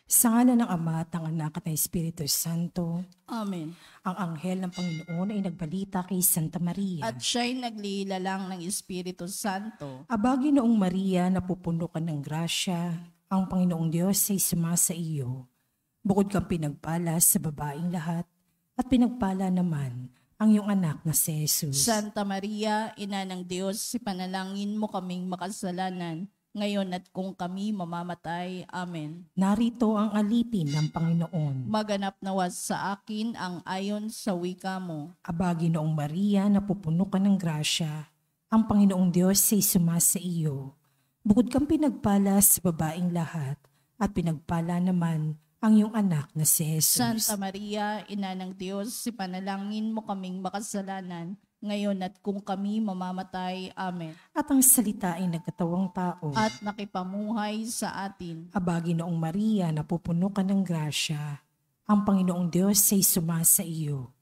Sa ngalan ng Ama at ng Anak at ng Espiritu Santo, Amen. ang anghel ng Panginoon ay nagbalita kay Santa Maria. At siya'y naglilalang ng Espiritu Santo. Abagi noong Maria, napupuno ka ng grasya, ang Panginoong Diyos ay sumasa iyo. Bukod kang pinagpala sa babaeng lahat, at pinagpala naman ang iyong anak na si Jesus. Santa Maria, Ina ng Diyos, ipanalangin mo kaming makasalanan, ngayon at kung kami mamamatay. Amen. Narito ang alipin ng Panginoon. Maganap nawas sa akin ang ayon sa wika mo. Abagi noong Maria, napupuno ka ng grasya, ang Panginoong Diyos ay sumasa iyo. Bukod kang pinagpala sa babaeng lahat, at pinagpala naman ang iyong anak na si Jesus. Santa Maria, Ina ng Diyos, ipanalangin mo kaming makasalanan, ngayon at kung kami mamamatay. Amen. At ang salita ay nagkatawang tao. At nakipamuhay sa atin. Abagi noong Maria, napupuno ka ng grasya, ang Panginoong Diyos ay sumasa iyo.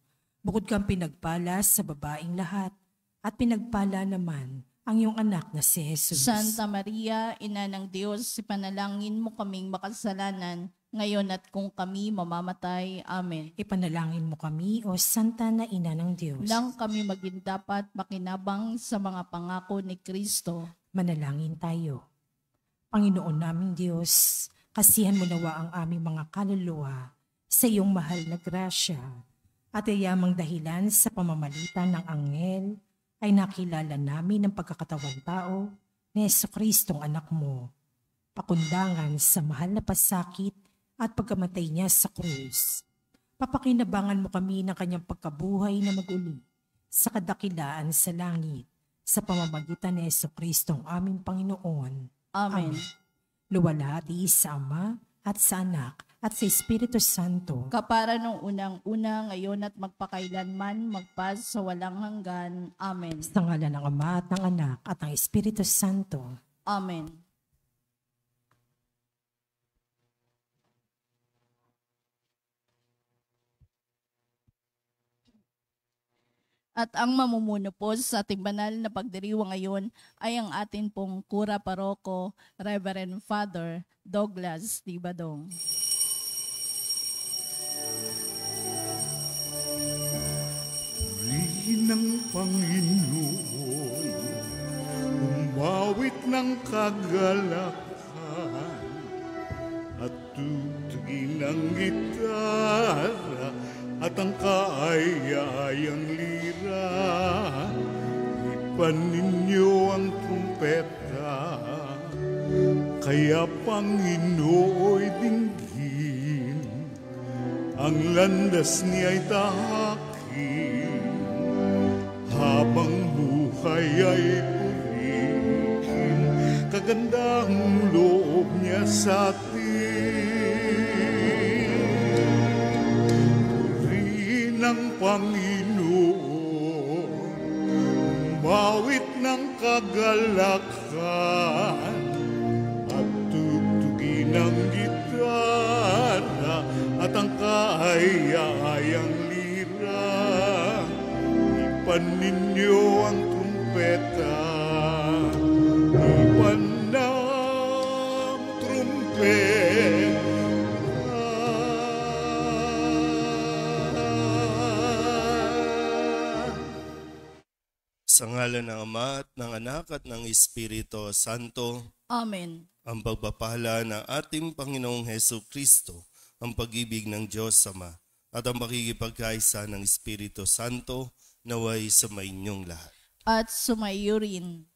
Bukod kang pinagpala sa babaeng lahat, at pinagpala naman ang iyong anak na si Jesus. Santa Maria, Ina ng Diyos, ipanalangin mo kaming makasalanan, ngayon at kung kami mamamatay. Amen. Ipanalangin mo kami, O Santa na Ina ng Diyos. Nang kami maging dapat makinabang sa mga pangako ni Kristo. Manalangin tayo. Panginoon naming Diyos, kasihan mo nawa ang aming mga kaluluwa sa iyong mahal na grasya, at iyamang dahilan sa pamamalitan ng anghel ay nakilala namin ang pagkakatawang tao ni Jesucristong anak mo. Pakundangan sa mahal na pasakit at pagkamatay niya sa krus. Papakinabangan mo kami ng kanyang pagkabuhay na maguli sa kadakilaan sa langit sa pamamagitan ni Jesucristong aming Panginoon. Amen. Luwalhati sa Ama at sa Anak at sa Espiritu Santo. Kapara nung unang-una, ngayon at magpakailanman, magpas sa walang hanggan. Amen. Sa ngalan ng Ama at ng Anak at ng Espiritu Santo. Amen. At ang mamumuno po sa ating banal na pagdiriwang ngayon ay ang atin pong Kura Paroko, Reverend Father Douglas Tibadong. Purihin ng Panginoon, umawit ng kagalakan, at tutugin ng gitara at ang kaaya-ayang lira. Ipanin niyo ang trumpeta, kaya Panginooy dinggin, ang landas niya'y tahakin, habang buhay ay purihin, kagandang loob niya sa atin. Ng Panginoon, umawit ng kagalakan, at tugtugin ng gitara at ang kaaya-ayang lira. Ipanin niyo ang trumpeta, ipan ng trumpeta. Sa ngalan ng Ama at ng Anak at ng Espiritu Santo. Amen. Ang pagpapala ng ating Panginoong Jesucristo, ang pag-ibig ng Diyos Ama, at ang pakikipagkaisa ng Espiritu Santo naway sumainyong lahat. At sumaiyo rin.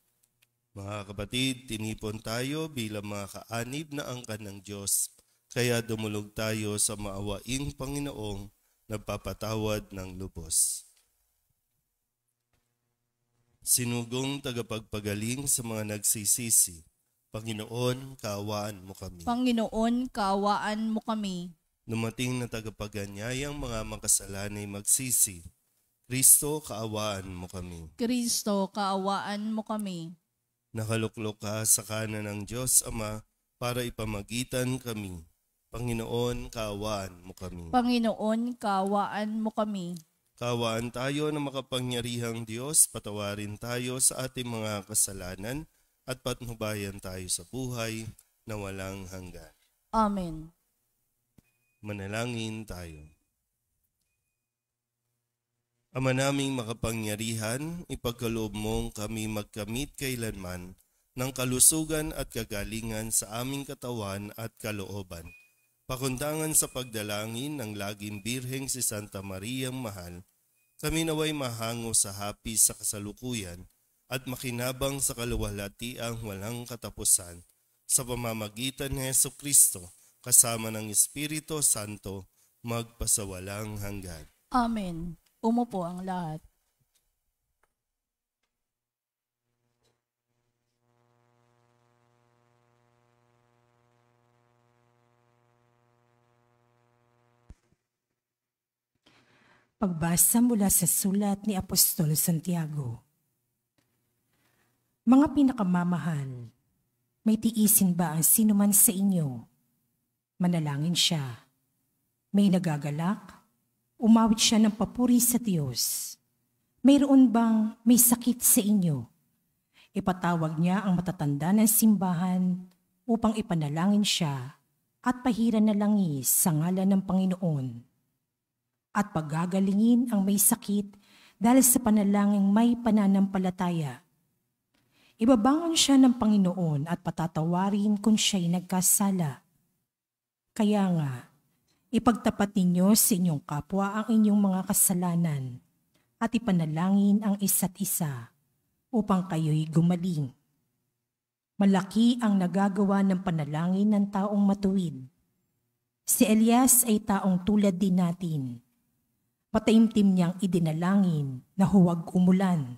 Mga kapatid, tinipon tayo bilang mga kaanib na angkan ng Diyos, kaya dumulog tayo sa maawaing Panginoong nagpapatawad ng lubos. Sinugong tagapagpagaling sa mga nagsisisi, Panginoon, kaawaan mo kami. Panginoon, kaawaan mo kami. Dumating na tagapaganyayang mga makasalanay magsisi, Kristo, kaawaan mo kami. Kristo, kaawaan mo kami. Nakaluklok ka sa kanan ng Diyos Ama para ipamagitan kami. Panginoon, kaawaan mo kami. Panginoon, kaawaan mo kami. Kaawaan tayo ng makapangyarihang Diyos, patawarin tayo sa ating mga kasalanan at patnubayan tayo sa buhay na walang hanggan. Amen. Manalangin tayo. Ama naming makapangyarihan, ipagkaloob mong kami magkamit kailanman ng kalusugan at kagalingan sa aming katawan at kalooban. Pakundangan sa pagdalangin ng laging birheng si Santa Mariang Mahal, kami naway mahango sa hapis sa kasalukuyan at makinabang sa kaluwalhatiang walang katapusan sa pamamagitan ni Jesucristo kasama ng Espiritu Santo magpasawalang hanggan. Amen. Umupo ang lahat. Pagbasa mula sa sulat ni Apostol Santiago. Mga pinakamamahal, may tiisin ba ang sinuman sa inyo? Manalangin siya. May nagagalak? Umawit siya ng papuri sa Diyos. Mayroon bang may sakit sa inyo? Ipatawag niya ang matatanda ng simbahan upang ipanalangin siya at pahiran na langis sa ngalan ng Panginoon. At pagagalingin ang may sakit dahil sa panalangin may pananampalataya. Ibabangon siya ng Panginoon at patatawarin kung siya'y nagkasala. Kaya nga, ipagtapat ninyo sa inyong kapwa ang inyong mga kasalanan at ipanalangin ang isa't isa upang kayo'y gumaling. Malaki ang nagagawa ng panalangin ng taong matuwid. Si Elias ay taong tulad din natin. Mataimtim niyang idinalangin na huwag umulan.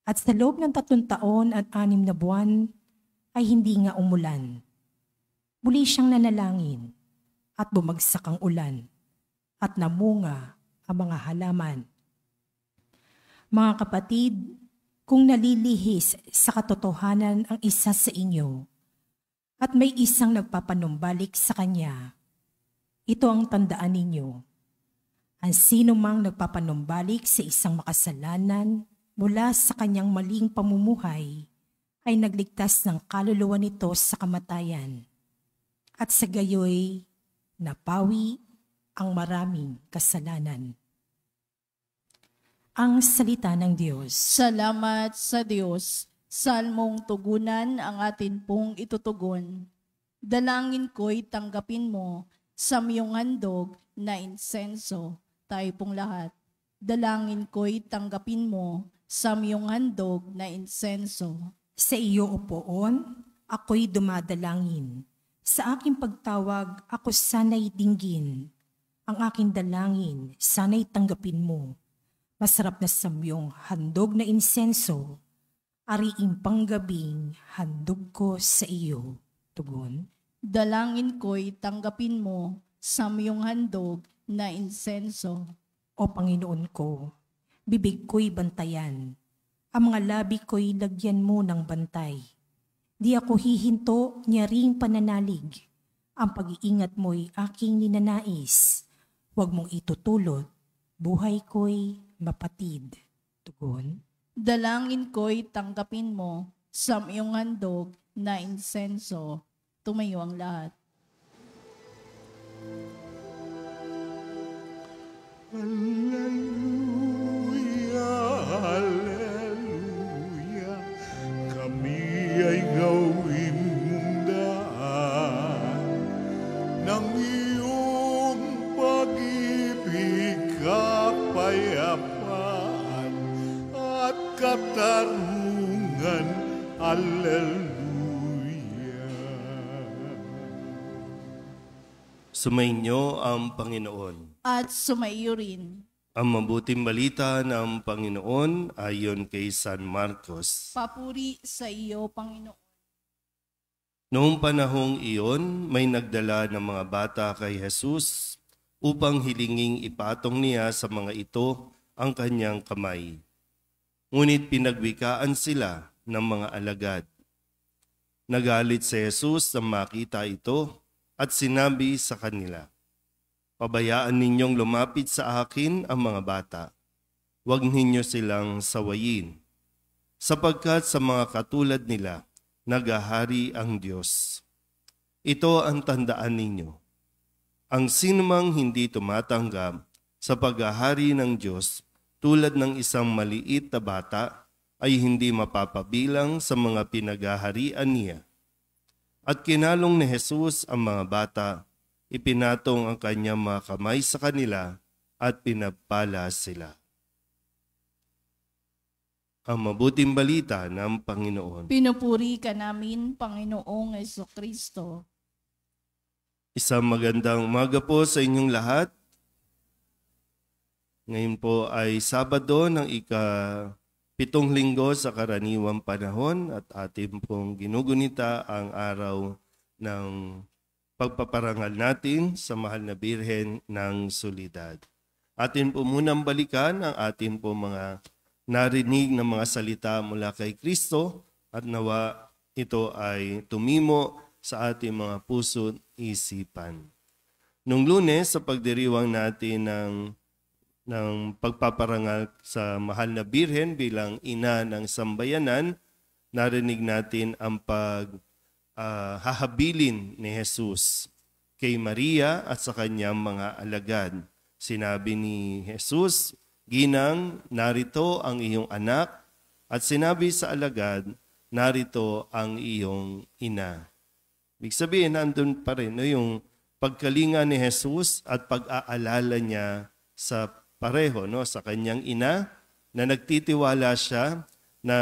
At sa loob ng 3 taon at 6 na buwan ay hindi nga umulan. Muli siyang nanalangin at bumagsak ang ulan at namunga ang mga halaman. Mga kapatid, kung nalilihis sa katotohanan ang isa sa inyo at may isang nagpapanumbalik sa kanya, ito ang tandaan ninyo. Ang sino mang nagpapanumbalik sa isang makasalanan mula sa kanyang maling pamumuhay ay nagligtas ng kaluluwa nito sa kamatayan at sa gayoy napawi ang maraming kasalanan. Ang salita ng Diyos. Salamat sa Diyos. Salmong tugunan ang atin pong itutugon. Dalangin ko'y tanggapin mo sa miyong handog na insenso. Tayo pong lahat. Dalangin ko'y tanggapin mo sa miyong handog na insenso. Sa iyo, Opoon, ako'y dumadalangin. Sa aking pagtawag, ako sana'y dinggin. Ang aking dalangin, sana'y tanggapin mo. Masarap na samyong handog na insenso, ariing panggabing handog ko sa iyo. Tugon. Dalangin ko'y tanggapin mo sa miyong handog na insenso. O Panginoon ko, bibig ko'y bantayan. Ang mga labi ko'y lagyan mo ng bantay. Di ako hihinto niya ring pananalig. Ang pag-iingat mo'y aking ninanais. Huwag mong itutulot, buhay ko'y mapatid. Tugon. Dalangin ko'y tanggapin mo sa iyong handog na insenso. Tumayo ang lahat. Hallelujah, hallelujah, kami ay gawin mong daan ng iyong pag-ibig, kapayapaan at katarungan. Hallelujah. Sumainyo ang Panginoon. At sumaiyo rin. Ang mabuting balita ng Panginoon ayon kay San Marcos. Papuri sa iyo, Panginoon. Noong panahong iyon, may nagdala ng mga bata kay Jesus upang hilinging ipatong niya sa mga ito ang kanyang kamay. Ngunit pinagwikaan sila ng mga alagad. Nagalit si Jesus nang makita ito at sinabi sa kanila, "Pabayaan ninyong lumapit sa akin ang mga bata. Huwag ninyo silang sawayin, sapagkat sa mga katulad nila, nagahari ang Diyos. Ito ang tandaan ninyo. Ang sinumang hindi tumatanggap sa paghahari ng Diyos tulad ng isang maliit na bata ay hindi mapapabilang sa mga pinaghaharian niya. At kinalong ni Jesus ang mga bata, ipinatong ang kanyang mga kamay sa kanila at pinagpala sila. Ang mabuting balita ng Panginoon. Pinupuri ka namin, Panginoong Jesucristo. Isang magandang umaga po sa inyong lahat. Ngayon po ay Sabado ng ika-7 linggo sa karaniwang panahon at atin pong ginugunita ang araw ng pagpaparangal natin sa mahal na Birhen ng Solidad. Atin po munang balikan ang atin po mga narinig na mga salita mula kay Kristo at nawa ito ay tumimo sa ating mga puso at isipan. Nung Lunes, sa pagdiriwang natin ng pagpaparangal sa mahal na Birhen bilang ina ng sambayanan, narinig natin ang hahabilin ni Jesus kay Maria at sa kanyang mga alagad. Sinabi ni Jesus, "Ginang, narito ang iyong anak," at sinabi sa alagad, "Narito ang iyong ina." Ibig sabihin, nandun pa rin yung pagkalinga ni Jesus at pag-aalala niya sa pareho, sa kanyang ina, na nagtitiwala siya na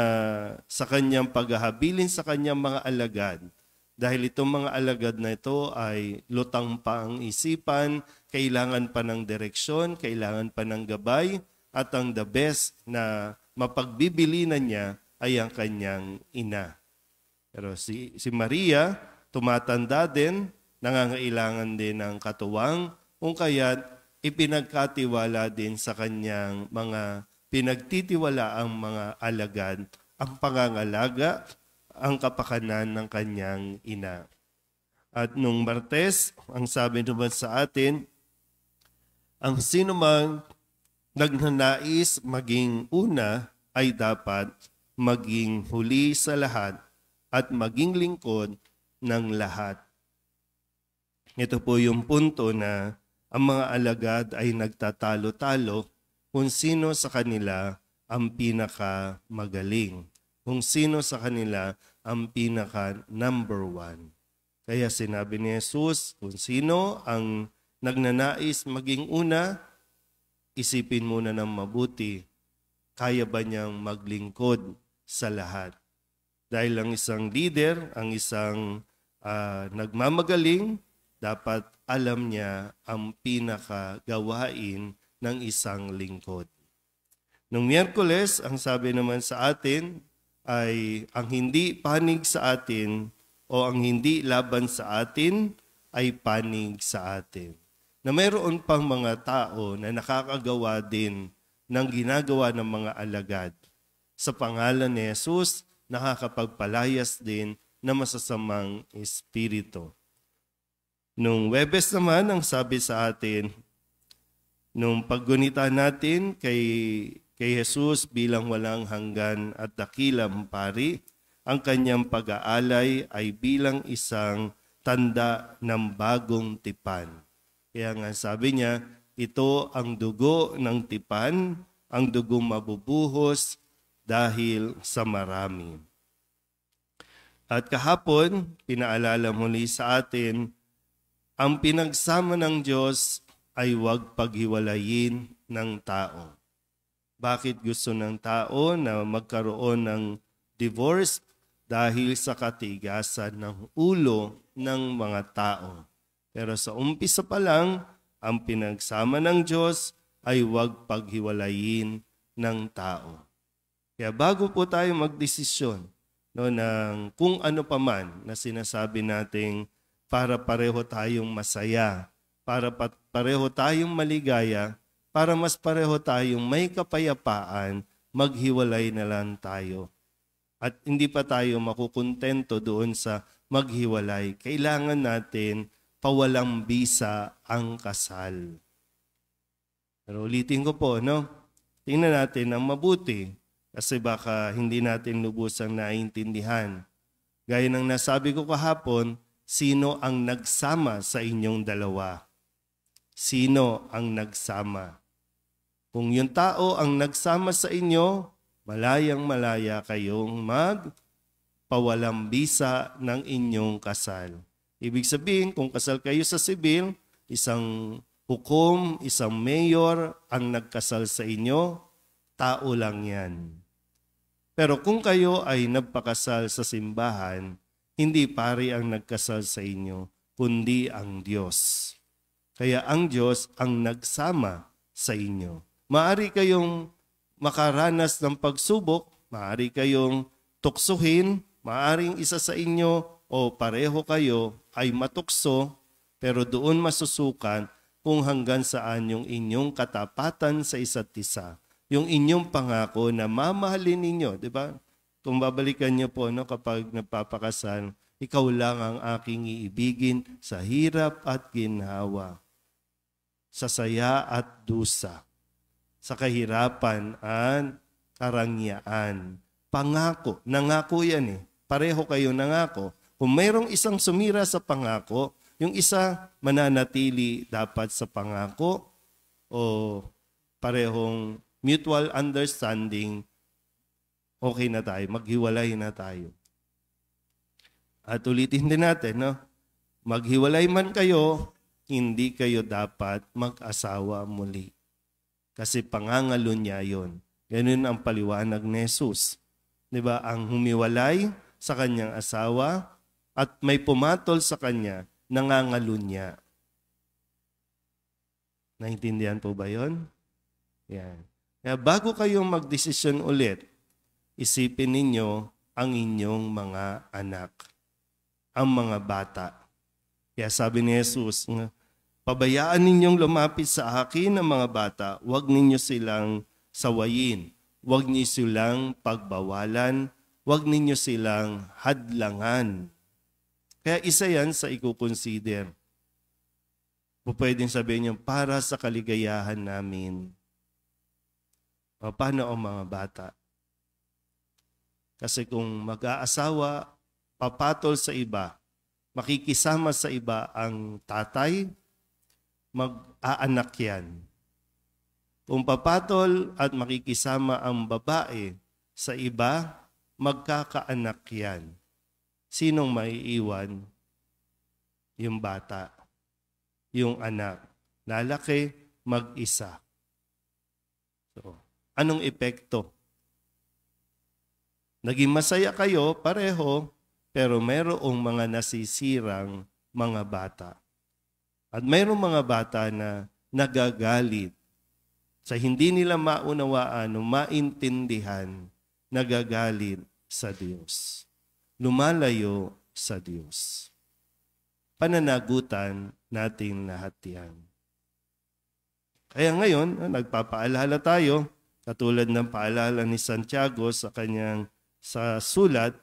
sa kanyang paghahabilin sa kanyang mga alagad. Dahil itong mga alagad na ito ay lutang pa ang isipan, kailangan pa ng direksyon, kailangan pa ng gabay, at ang the best na mapagbibilinan niya ay ang kanyang ina. Pero si Maria, tumatanda din, nangangailangan din ng katuwang, kung kaya't ipinagkatiwala din sa kanyang mga pinagtitiwalaang mga alagad ang pangangalaga, ang kapakanan ng kanyang ina. At nung Martes, ang sabi naman sa atin, ang sinumang nagnanais maging una ay dapat maging huli sa lahat at maging lingkod ng lahat. Ito po yung punto na ang mga alagad ay nagtatalo-talo kung sino sa kanila ang pinakamagaling, kung sino sa kanila ang pinaka number 1. Kaya sinabi ni Jesus, kung sino ang nagnanais maging una, isipin muna ng mabuti, kaya ba niyang maglingkod sa lahat? Dahil ang isang leader, ang isang nagmamagaling, dapat alam niya ang pinakagawain ng isang lingkod. Nung Miyerkules, ang sabi naman sa atin ay ang hindi panig sa atin o ang hindi laban sa atin ay panig sa atin. Na mayroon pang mga tao na nakakagawa din ng ginagawa ng mga alagad. Sa pangalan ni Jesus, nakakapagpalayas din na masasamang espiritu. Nung Huwebes naman, ang sabi sa atin, nung paggunita natin kay Jesus bilang walang hanggan at dakilang pari, ang kanyang pag-aalay ay bilang isang tanda ng bagong tipan. Kaya nga sabi niya, ito ang dugo ng tipan, ang dugong mabubuhos dahil sa marami. At kahapon, pinaalala muli sa atin, ang pinagsama ng Diyos ay huwag paghiwalayin ng tao. Bakit gusto ng tao na magkaroon ng divorce? Dahil sa katigasan ng ulo ng mga tao. Pero sa umpisa pa lang, ang pinagsama ng Diyos ay huwag paghiwalayin ng tao. Kaya bago po tayo magdesisyon ng kung ano pa man na sinasabi nating para pareho tayong masaya, para pareho tayong maligaya, para mas pareho tayong may kapayapaan, maghiwalay na lang tayo. At hindi pa tayo makukontento doon sa maghiwalay. Kailangan natin pawalang bisa ang kasal. Pero ulitin ko po, tingnan natin ang mabuti kasi baka hindi natin lubusang naiintindihan. Gaya ng nasabi ko kahapon, sino ang nagsama sa inyong dalawa? sino ang nagsama. Kung yung tao ang nagsama sa inyo, malayang-malaya kayong magpawalang bisa ng inyong kasal. Ibig sabihin, kung kasal kayo sa sibil, isang hukom, isang mayor ang nagkasal sa inyo, tao lang yan. Pero kung kayo ay nagpakasal sa simbahan, hindi pari ang nagkasal sa inyo, kundi ang Diyos. Kaya ang Diyos ang nagsama sa inyo. Maari kayong makaranas ng pagsubok, maari kayong tuksuhin, maaring isa sa inyo o pareho kayo ay matukso, pero doon masusukan kung hanggang saan yung inyong katapatan sa isa't isa. Yung inyong pangako na mamahalin ninyo, di ba? Kung babalikan niyo po kapag nagpapakasal, ikaw lang ang aking iibigin sa hirap at ginhawa, sa saya at dusa, sa kahirapan at karangyaan. Pangako, nangako yan eh. Pareho kayo nangako. Kung mayroong isang sumira sa pangako, yung isa mananatili dapat sa pangako o parehong mutual understanding, okay na tayo, maghiwalay na tayo. At ulitin din natin, maghiwalay man kayo, hindi kayo dapat mag-asawa muli. Kasi pangangalo niya yun. Ganun ang paliwanag ni Jesus. Diba? Ang humiwalay sa kanyang asawa at may pumatol sa kanya, nangangalo niya. Naintindihan po ba yun? Yan. Kaya bago kayong magdesisyon ulit, isipin ninyo ang inyong mga anak, ang mga bata. Kaya sabi ni Jesus, pabayaan ninyong lumapit sa akin ang mga bata, huwag ninyo silang sawayin, huwag ninyo silang pagbawalan, huwag ninyo silang hadlangan. Kaya isa yan sa i-consider. Pwedeng sabihin niyo, para sa kaligayahan namin. O, paano ang mga bata? Kasi kung mag-aasawa, papatol sa iba, makikisama sa iba ang tatay, mag-aanak yan. Kung papatol at makikisama ang babae sa iba, magkakaanak yan. Sinong maiiwan? Yung bata. Yung anak. Lalaki, mag-isa. So, anong epekto? Naging masaya kayo, pareho, pero mayroong mga nasisirang mga bata. At mayroong mga bata na nagagalit sa hindi nila maunawaan o maintindihan, nagagalit sa Diyos. Lumalayo sa Diyos. Pananagutan natin lahat yan. Kaya ngayon, nagpapaalala tayo, katulad ng paalala ni Santiago sa kanyang sa sulat,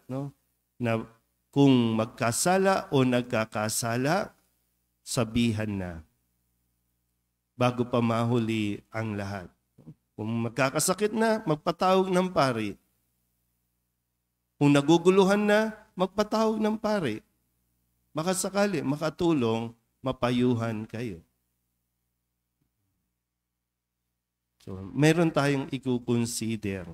na kung magkasala o nagkakasala, sabihan na bago pa mahuli ang lahat. Kung magkakasakit na, magpatawag ng pari. Kung naguguluhan na, magpatawag ng pari. Makasakali, makatulong, mapayuhan kayo. So, meron tayong i-consider.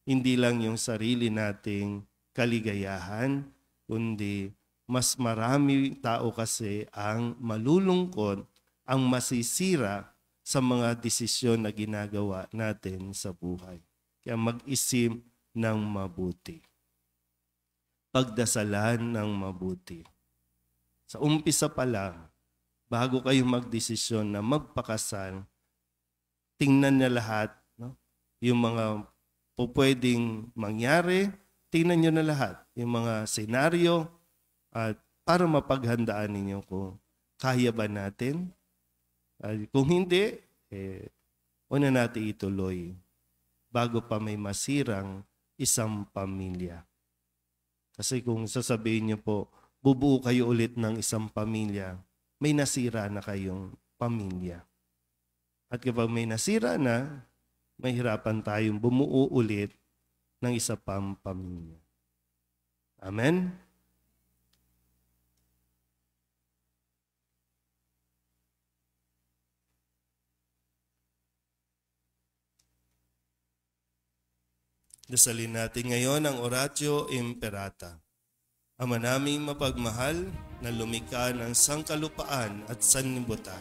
Hindi lang yung sarili nating kaligayahan, kundi mas marami tao kasi ang malulungkot, ang masisira sa mga desisyon na ginagawa natin sa buhay. Kaya mag-isip ng mabuti. Pagdasalan ng mabuti. Sa umpisa pa lang, bago kayo magdesisyon na magpakasal, tingnan niya lahat, yung mga pwedeng mangyari, tingnan niyo na lahat, yung mga senaryo, at para mapaghandaan ninyo kung kaya ba natin. Kung hindi, una natin ituloy bago pa may masirang isang pamilya. Kasi kung sasabihin niyo po, bubuo kayo ulit ng isang pamilya, may nasira na kayong pamilya. At kapag may nasira na, mahirapan tayong bumuo ulit ng isa pang pamilya. Amen? Dasalin natin ngayon ang Oratio Imperata. Ama naming mapagmahal na lumikha ng sangkalupaan at sanlibutan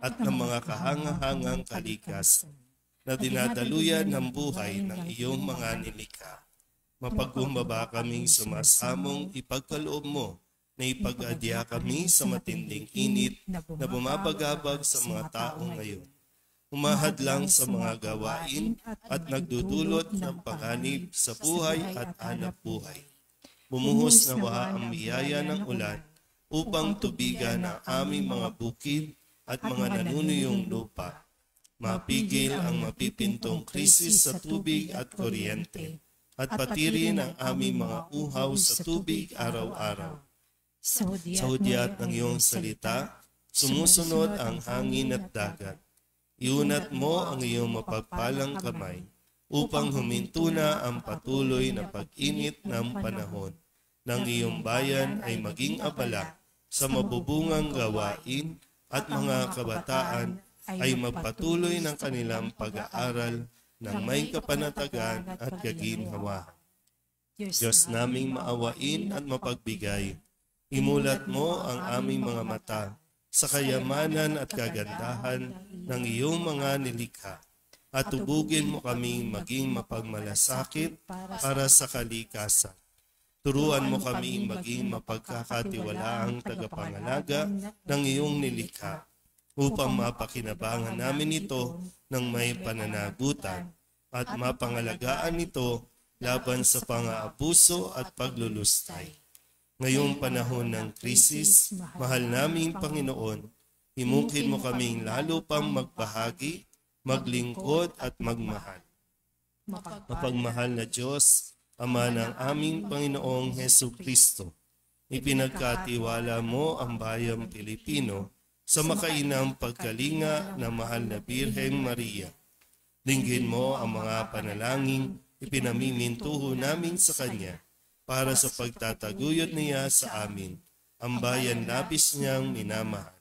at ng mga kahangahangang kalikasan na dinadaluyan ng buhay ng iyong mga nilikha. Mapagkumbaba kaming sumasamong ipagkaloob mo na ipag-adya kami sa matinding init na bumabagabag sa mga tao ngayon. Umahadlang sa mga gawain at nagdudulot ng panganib sa buhay at hanap buhay. Bumuhos nawa ang biyaya ng ulan upang tubigan ang aming mga bukid at mga nanunuyong lupa. Mapigil ang mapipintong krisis sa tubig at kuryente at patirin ang aming mga uhaw sa tubig araw-araw. Sa hudyat ng iyong salita, sumusunod ang hangin at dagat. Iunat mo ang iyong mapagpalang kamay upang huminto na ang patuloy na pag-init ng panahon ng iyong bayan ay maging abala sa mabubungang gawain at mga kabataan ay magpatuloy ng kanilang pag-aaral ng may kapanatagan at kaginhawahan. Diyos naming maawain at mapagbigay, imulat mo ang aming mga mata sa kayamanan at kagandahan ng iyong mga nilikha at tubugin mo kaming maging mapagmalasakit para sa kalikasan. Turuan mo kaming maging mapagkakatiwalaang tagapangalaga ng iyong nilikha upang mapakinabangan namin ito ng may pananagutan at mapangalagaan ito laban sa pang-aabuso at paglulustay. Ngayong panahon ng krisis, mahal naming Panginoon, imungkin mo kaming lalo pang magbahagi, maglingkod at magmahal. Mapagmahal na Diyos, Ama ng aming Panginoong Hesukristo, ipinagkatiwala mo ang bayang Pilipino sa makainang pagkalinga ng mahal na Birheng Maria. Dinggin mo ang mga panalangin ipinamimintuho namin sa Kanya para sa pagtataguyod niya sa amin, ang bayan labis niyang minamahal.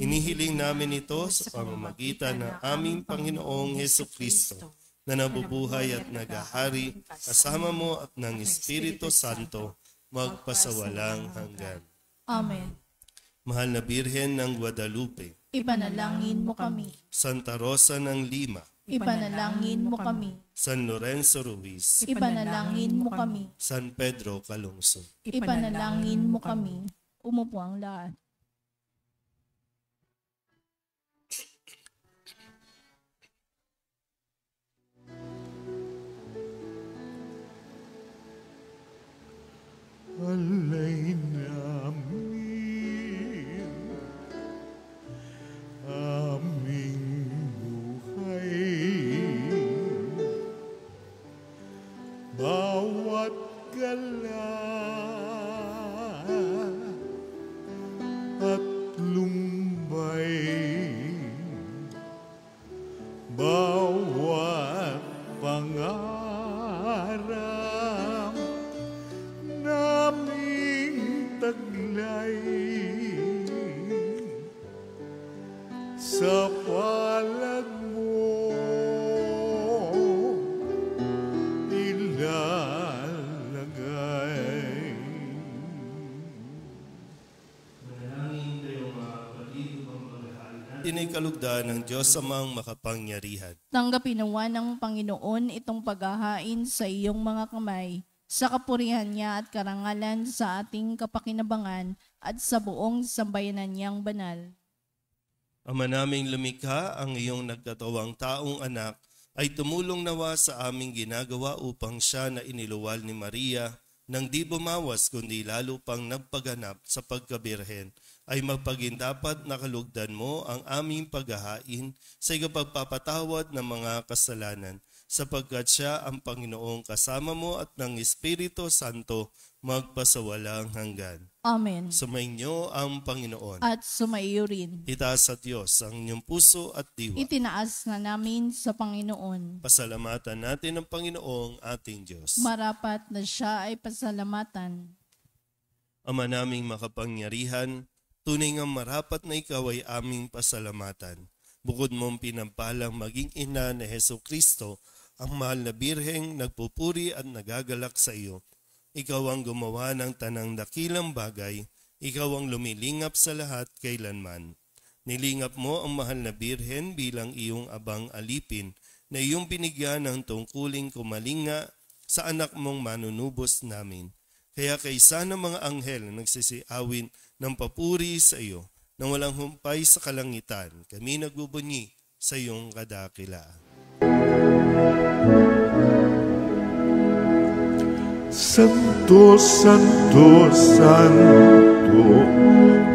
Inihiling namin ito sa pamamagitan ng aming Panginoong Hesukristo na nabubuhay at nagahari kasama mo at ng Espiritu Santo magpasawalang hanggan. Amen. Mahal na Birhen ng Guadalupe, Ipanalangin mo kami. Santa Rosa ng Lima, Ipanalangin mo kami. San Lorenzo Ruiz, Ipanalangin mo kami. San Pedro Calungsod. Ipanalangin mo kami. Umupo ang lahat. Alay namin aming buhay, bawat gala at lumbay, bawat pangarap naming taglay sa palad mo ilalagay. Tinikalugdan ng Diyos Amang makapangyarihan. Tanggapin nawa ng Panginoon itong paghahain sa iyong mga kamay, sa kapurihan niya at karangalan sa ating kapakinabangan at sa buong sambayanan niyang banal. Ama naming lumikha, ang iyong nagkatawang taong anak ay tumulong nawa sa aming ginagawa upang siya na iniluwal ni Maria nang di bumawas kundi lalo pang nagpaganap sa pagkabirhen ay magpagindapat na kalugdan mo ang aming paghahain sa ikapagpapatawad ng mga kasalanan, sapagkat siya ang Panginoong kasama mo at ng Espiritu Santo magpasawalang hanggan. Amen. Sumainyo ang Panginoon. At sumaiyo rin. Itaas sa Diyos ang inyong puso at diwa. Itinaas na namin sa Panginoon. Pasalamatan natin ang Panginoong ating Diyos. Marapat na siya ay pasalamatan. Ama naming makapangyarihan, tunay nga marapat na ikaw ay aming pasalamatan. Bukod mong pinampalang maging ina ni Hesukristo, ang mahal na birheng nagpupuri at nagagalak sa iyo. Ikaw ang gumawa ng tanang dakilang bagay, ikaw ang lumilingap sa lahat kailanman. Nilingap mo ang mahal na birhen bilang iyong abang alipin na iyong binigyan ng tungkuling kumalinga sa anak mong manunubos namin. Kaya kaysa ng mga anghel na nagsisiawin ng papuri sa iyo, nang walang humpay sa kalangitan, kami nagbubunyi sa iyong kadakilaan. Santo, Santo, Santo,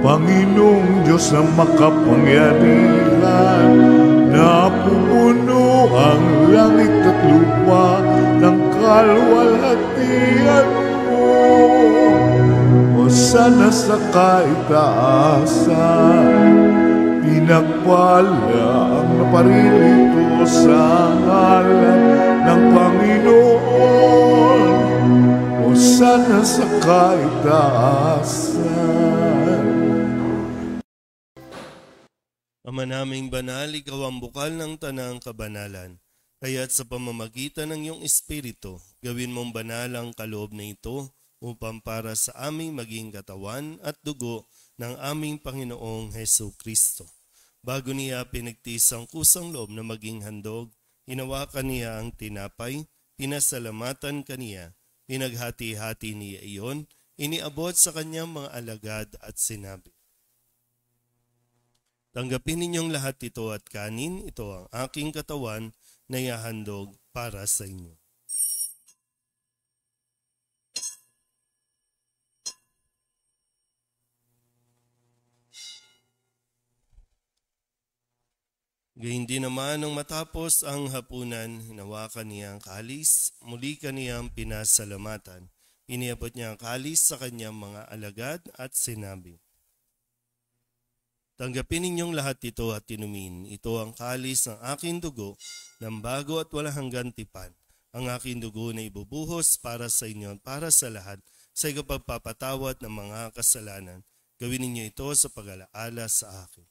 Panginoong Diyos na makapangyarihan, napupuno ang langit at lupa ng kalwalhatian mo. Hosana sa kaitaasan, pinagpala ang naparirito sa ngalan ng Panginoon. Hosana sa kaitaasan. Ama naming banal, ikaw ang bukal ng tanang kabanalan. Kaya't sa pamamagitan ng iyong Espiritu, gawin mong banal ang kaloob na ito upang para sa aming maging katawan at dugo ng aming Panginoong Hesu Kristo. Bago niya pinagtiis ang kusang loob na maging handog, hinawakan niya ang tinapay, pinasalamatan kaniya, pinaghati-hati niya iyon, iniabot sa kanyang mga alagad at sinabi, tanggapin ninyong lahat ito at kanin, ito ang aking katawan na ihahandog para sa inyo. Gayun din naman nung matapos ang hapunan, hinawakan niya ang kalis, muli kaniyang pinasalamatan. Iniabot niya ang kalis sa kanyang mga alagad at sinabi, tanggapin ninyong lahat ito at inumin. Ito ang kalis ng aking dugo, ng bago at walang hanggang tipan. Ang aking dugo na ibubuhos para sa inyo at para sa lahat sa ikapagpapatawad ng mga kasalanan. Gawin ninyo ito sa pag-alaala sa akin.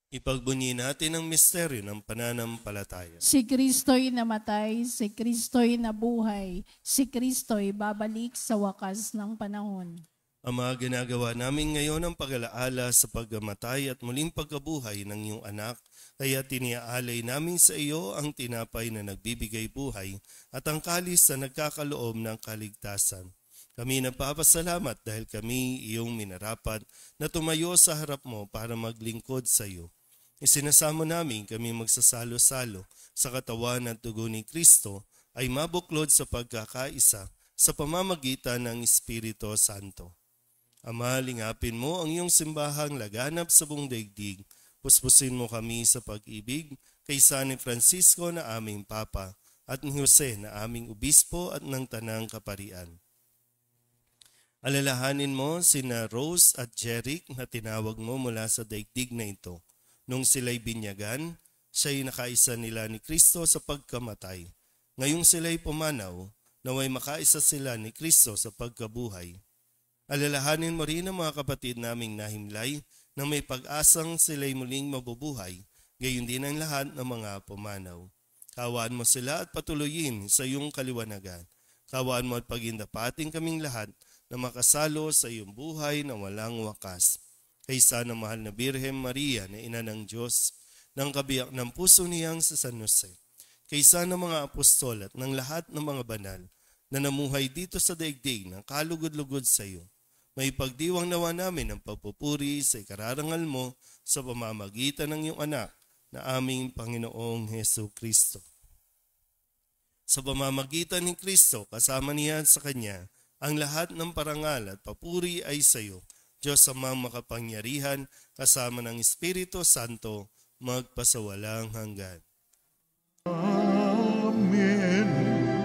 Ipagbunyi natin ang misteryo ng pananampalataya. Si Kristo'y namatay, si Kristo'y nabuhay, si Kristo'y babalik sa wakas ng panahon. Ama, ginagawa namin ngayon ang pag-alaala sa pagkamatay at muling pagkabuhay ng iyong anak, kaya tiniaalay namin sa iyo ang tinapay na nagbibigay buhay at ang kalis na nagkakaloob ng kaligtasan. Kami nagpapasalamat dahil kami iyong minarapat na tumayo sa harap mo para maglingkod sa iyo. Isinasamo namin kami magsasalo-salo sa katawan at dugo ni Kristo ay mabuklod sa pagkakaisa sa pamamagitan ng Espiritu Santo. Ama, lingapin mo ang iyong simbahang laganap sa buong daigdig. Puspusin mo kami sa pag-ibig kay San Francisco na aming Papa at ni Jose na aming Obispo at ng Tanang Kaparian. Alalahanin mo sina Rose at Jeric na tinawag mo mula sa daigdig na ito. Nung sila'y binyagan, siya'y nakaisa nila ni Kristo sa pagkamatay. Ngayong sila'y pumanaw, naway makaisa sila ni Kristo sa pagkabuhay. Alalahanin mo rin ang mga kapatid naming nahimlay na may pag-asang sila'y muling mabubuhay, gayon din ang lahat ng mga pumanaw. Kawaan mo sila at patuloyin sa iyong kaliwanagan. Kawaan mo at pagindapating kaming lahat na makasalo sa iyong buhay na walang wakas. Kaysa ng mahal na Birhen Maria na ina ng Diyos, ng kabiyak ng puso niyang sa San Jose, kaysa ng mga apostol at ng lahat ng mga banal na namuhay dito sa daigdig ng kalugod-lugod sa iyo, may pagdiwang nawa namin ang pagpupuri sa ikararangal mo sa pamamagitan ng iyong anak na aming Panginoong Hesu Kristo. Sa pamamagitan ni Kristo, kasama niya sa Kanya, ang lahat ng parangal at papuri ay sa iyo, Diyos Amang makapangyarihan, kasama ng Espiritu Santo, magpasawalang hanggan. Amen. Amen.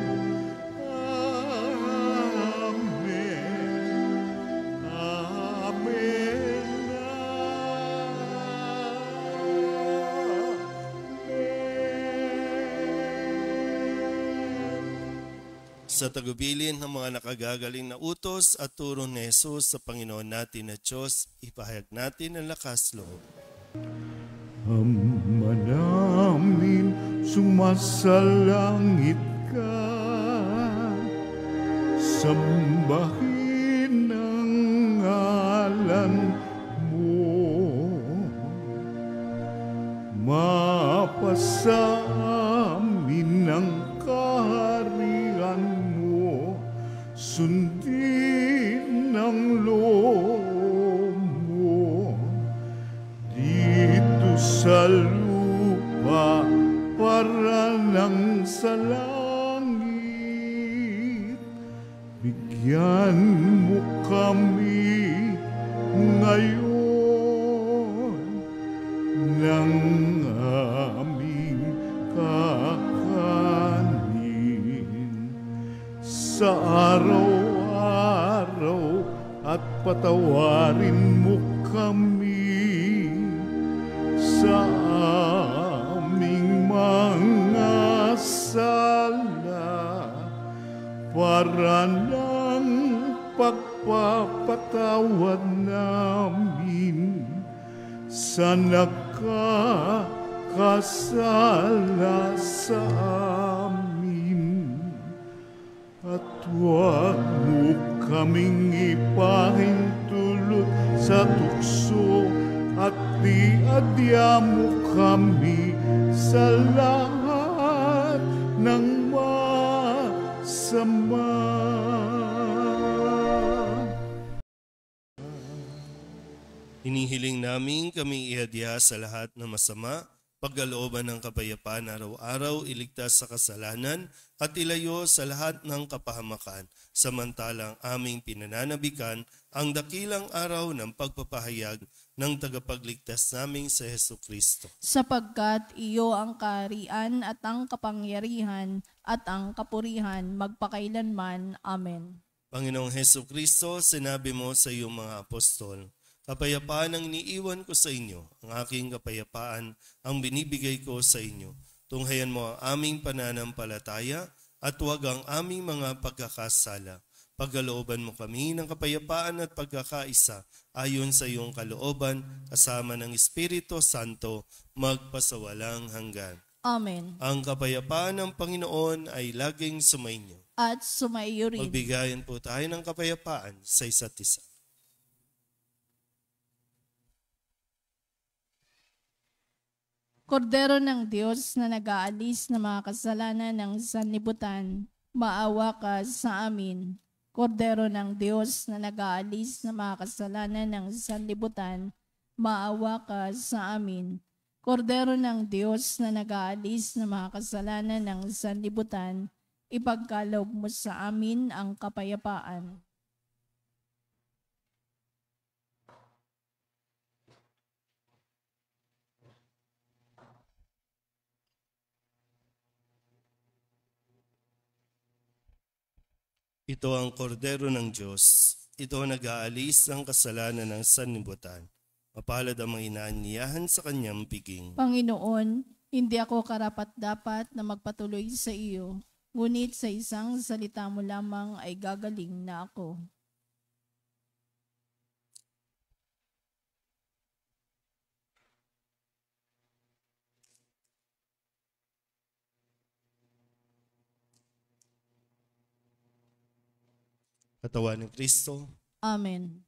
sa tagubilin ng mga nakagagaling na utos at turo ni Jesus sa Panginoon natin na Diyos, ipahayag natin ang lakas loob. Ama namin, sumasalangit ka, sambahin ang ngalan mo, mapasa amin ang kaharian mo, sundin ang loob mo, dito sa lupa para lang sa langit. Bigyan mo kami ngayon ng aming kakanin sa araw-araw, at patawarin mo kami sa aming mga sala, para ng pagpapatawad namin sa nakakasala sa amin. At huwag mo kaming ipahintulot sa tukso, at diadya mo kami sa lahat ng masama. Hinihiling namin kami ihadya sa lahat ng masama, pagkalooban ng kapayapaan araw-araw, iligtas sa kasalanan, at ilayo sa lahat ng kapahamakan, samantalang aming pinananabikan ang dakilang araw ng pagpapahayag ng tagapagligtas naming sa Jesucristo. Sapagkat iyo ang kaharian at ang kapangyarihan at ang kapurihan magpakailanman. Amen. Panginoong Jesucristo, sinabi mo sa iyong mga apostol, kapayapaan ang iniiwan ko sa inyo, ang aking kapayapaan ang binibigay ko sa inyo. Tunghayan mo ang aming pananampalataya at huwag ang aming mga pagkakasala. Pagkalooban mo kami ng kapayapaan at pagkakaisa ayon sa iyong kalooban, kasama ng Espiritu Santo, magpasawalang hanggan. Amen. Ang kapayapaan ng Panginoon ay laging sumainyo. At sumaiyo rin. Magbigayan po tayo ng kapayapaan sa isa't isa. Kordero ng Diyos na nag-aalis ng mga kasalanan ng sanlibutan, maawa ka sa amin. Kordero ng Diyos na nag-aalis ng mga kasalanan ng sanlibutan, maawa ka sa amin. Kordero ng Diyos na nag-aalis ng mga kasalanan ng sanlibutan, ipagkaloob mo sa amin ang kapayapaan. Ito ang kordero ng Diyos. Ito ang nag-aalis ng kasalanan ng sanlibutan. Mapalad ang mga inaanyayahan sa kanyang piging. Panginoon, hindi ako karapat-dapat na magpatuloy sa iyo, ngunit sa isang salita mo lamang ay gagaling na ako. Katawan ni Kristo. Amen.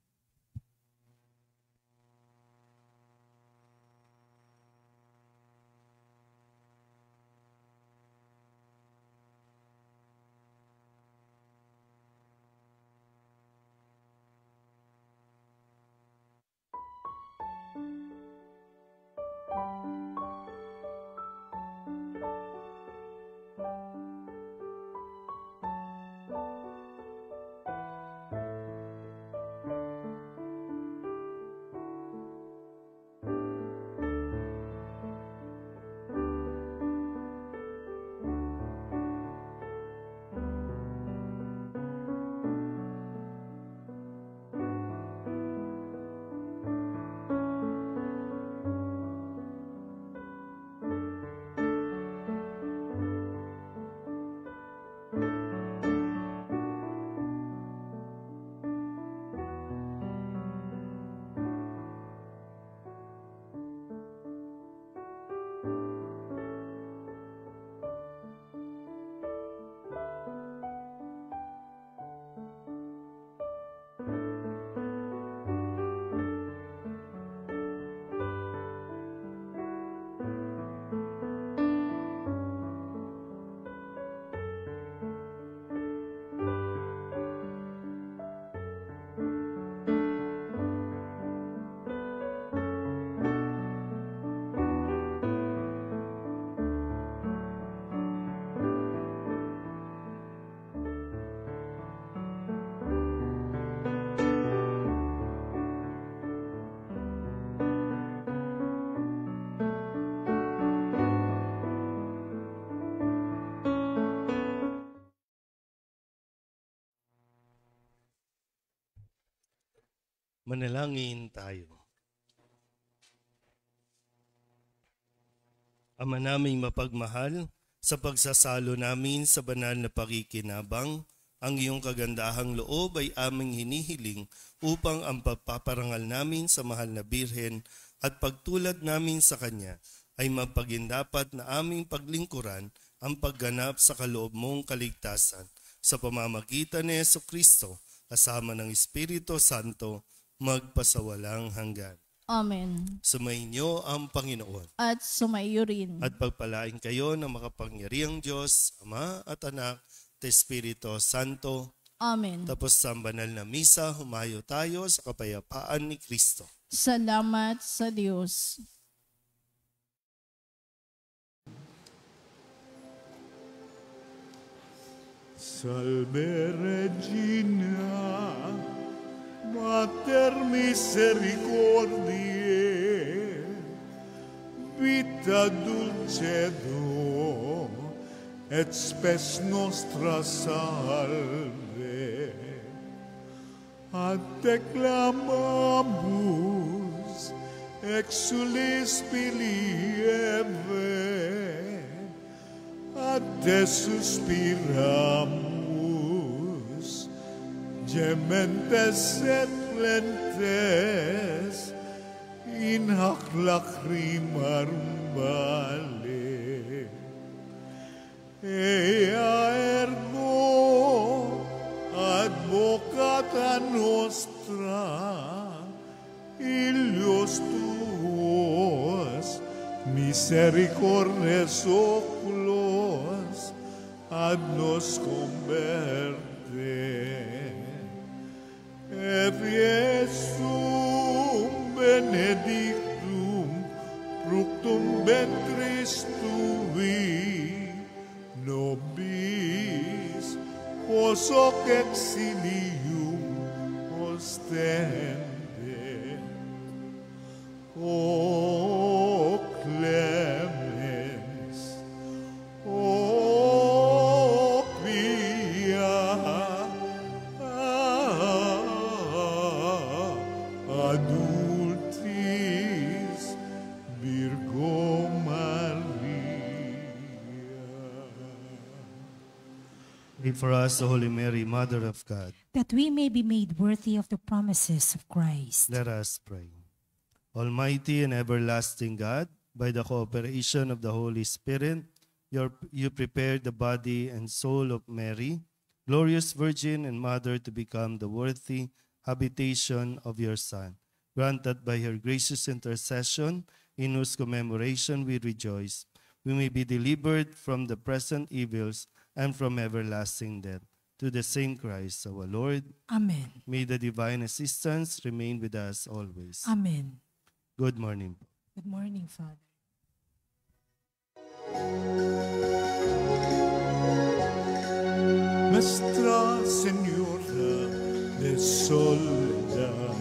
Manalangin tayo. Ama naming mapagmahal, sa pagsasalo namin sa banal na pakikinabang, ang iyong kagandahang loob ay aming hinihiling upang ang pagpaparangal namin sa mahal na Birhen at pagtulad namin sa Kanya ay mapagindapat na aming paglingkuran ang pagganap sa kaloob mong kaligtasan sa pamamagitan ni Jesucristo kasama ng Espiritu Santo magpasawalang hanggan. Amen. Sumainyo ang Panginoon. At sumaiyo rin. At pagpalain kayo ng makapangyarihang Diyos, Ama at Anak, at Espiritu Santo. Amen. Tapos sa banal na misa, humayo tayo sa kapayapaan ni Kristo. Salamat sa Diyos. Salve Regina, Mater misericordiae, vita dulcedo, et spes nostra salve. Ad te clamamus, exulis pilieve, ad te suspiramus, gementes et plentes, in hac lacrimarum vale. Ea ergo advocata nostra, illos tuos, misericordes oculos, ad nos converte. Et Iesum benedictum, fructum ventris tui, nobis pos hoc exilium ostende. O clemens, o pia, adultis Virgo Maria. Pray for us, the Holy Mary, Mother of God. that we may be made worthy of the promises of Christ. Let us pray. Almighty and everlasting God, by the cooperation of the Holy Spirit, you prepared the body and soul of Mary, glorious Virgin and Mother, to become the worthy habitation of your Son. Granted by her gracious intercession, in whose commemoration we rejoice, we may be delivered from the present evils and from everlasting death. To the same Christ, our Lord. Amen. May the divine assistance remain with us always. Amen. Good morning. Good morning, Father. Nuestra Señora de Soledad,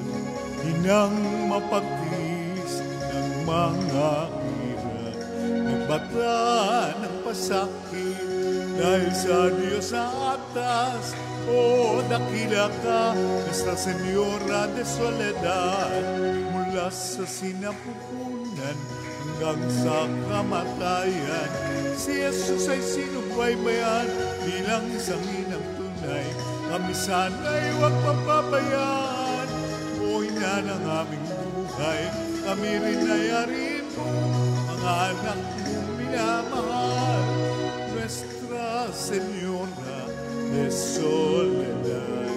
inang mapagtis ng mga hirap, nagbata ng pasakit dahil sa Diyos sa atas. O dakila ka, Nuestra Señora de Soledad, mula sa sinapupunan hanggang sa kamatayan. Si Jesus ay sinubaybayan bilang isang inang tunay. Kami sana'y huwag papabayaan. O ina ng aming buhay, kami rin ay arin mo, mga anak mong minamahal. Nuestra Señora de Soledad,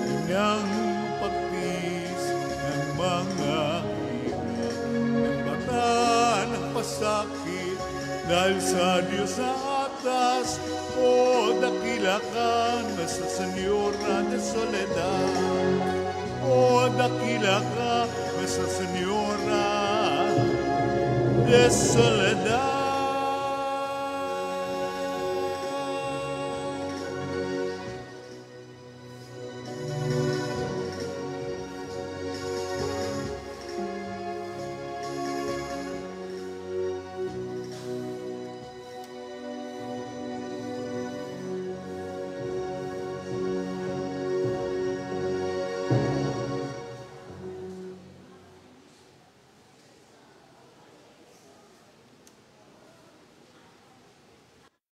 inang pagtis ng mga hirap, ng mata ng pasakit, dahil sa Diyos sa atas. O dakila ka, Nuestra Señora de Soledad. O dakila ka, Nuestra Señora de Soledad.